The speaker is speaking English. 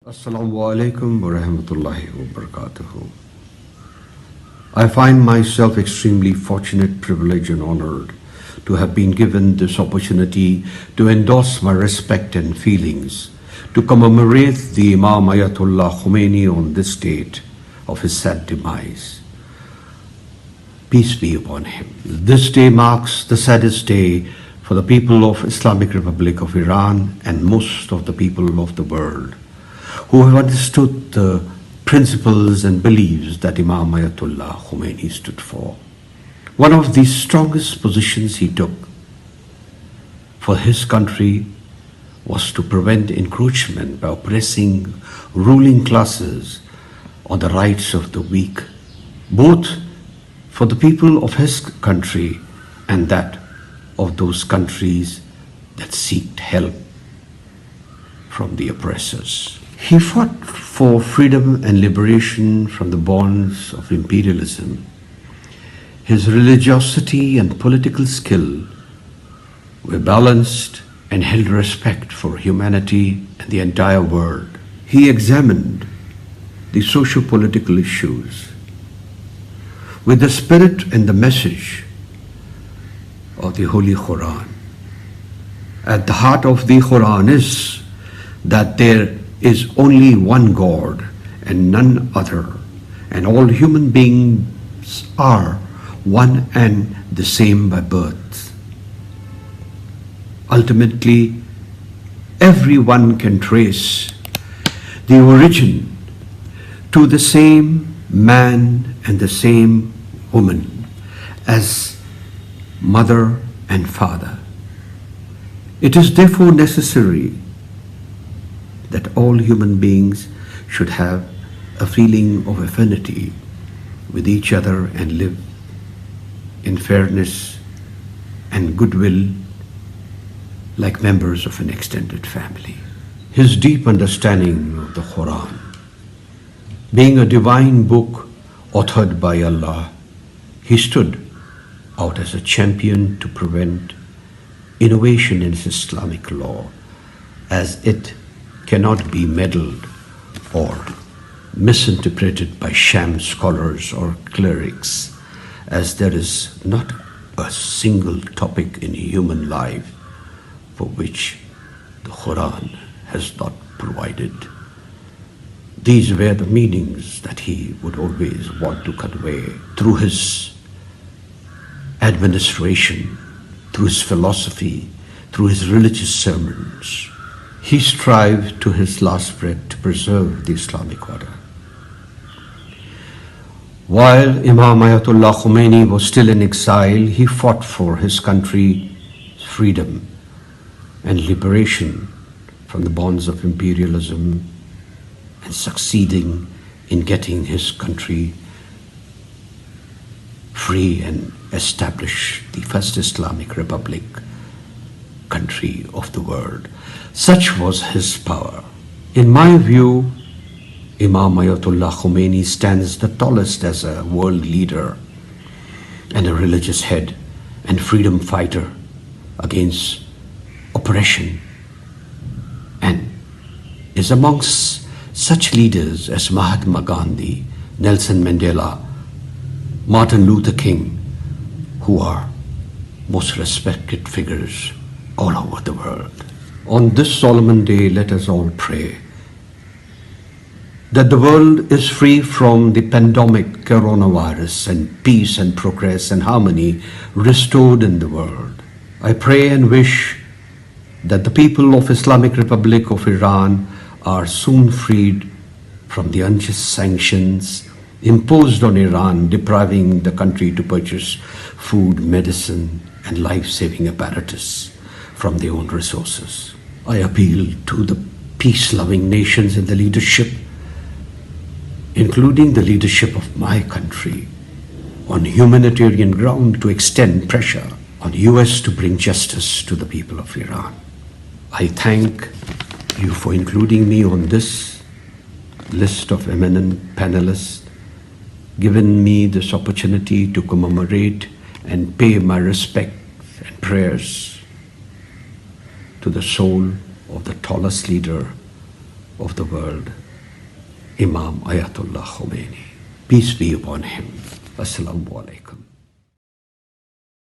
Assalamu alaikum wa rahmatullahi wa barakatuhu. I find myself extremely fortunate, privileged and honored to have been given this opportunity to endorse my respect and feelings to commemorate the Imam Ayatollah Khomeini on this date of his sad demise. Peace be upon him. This day marks the saddest day for the people of Islamic Republic of Iran and most of the people of the world who have understood the principles and beliefs that Imam Ayatollah Khomeini stood for. One of the strongest positions he took for his country was to prevent encroachment by oppressing ruling classes on the rights of the weak, both for the people of his country and that of those countries that seeked help from the oppressors. He fought for freedom and liberation from the bonds of imperialism. His religiosity and political skill were balanced and held respect for humanity and the entire world. He examined the socio-political issues with the spirit and the message of the Holy Quran. At the heart of the Quran is that there is only one God and none other, and all human beings are one and the same by birth. Ultimately, everyone can trace the origin to the same man and the same woman as mother and father. It is therefore necessary that all human beings should have a feeling of affinity with each other and live in fairness and goodwill like members of an extended family. His deep understanding of the Quran, being a divine book authored by Allah, he stood out as a champion to prevent innovation in Islamic law, as it cannot be meddled or misinterpreted by sham scholars or clerics, as there is not a single topic in human life for which the Quran has not provided. These were the meanings that he would always want to convey through his administration, through his philosophy, through his religious sermons. He strived to his last breath to preserve the Islamic order. While Imam Ayatollah Khomeini was still in exile, he fought for his country's freedom and liberation from the bonds of imperialism, and succeeding in getting his country free and establish the first Islamic Republic country of the world. Such was his power. In my view, Imam Ayatollah Khomeini stands the tallest as a world leader and a religious head and freedom fighter against oppression, and is amongst such leaders as Mahatma Gandhi, Nelson Mandela, Martin Luther King, who are most respected figures all over the world. On this solemn day, let us all pray that the world is free from the pandemic coronavirus and peace and progress and harmony restored in the world. I pray and wish that the people of Islamic Republic of Iran are soon freed from the unjust sanctions imposed on Iran, depriving the country to purchase food, medicine, and life-saving apparatus from their own resources. I appeal to the peace-loving nations and the leadership, including the leadership of my country, on humanitarian ground to extend pressure on US to bring justice to the people of Iran. I thank you for including me on this list of eminent panelists, given me this opportunity to commemorate and pay my respect and prayers to the soul of the tallest leader of the world, Imam Ayatollah Khomeini. Peace be upon him. Assalamu alaikum.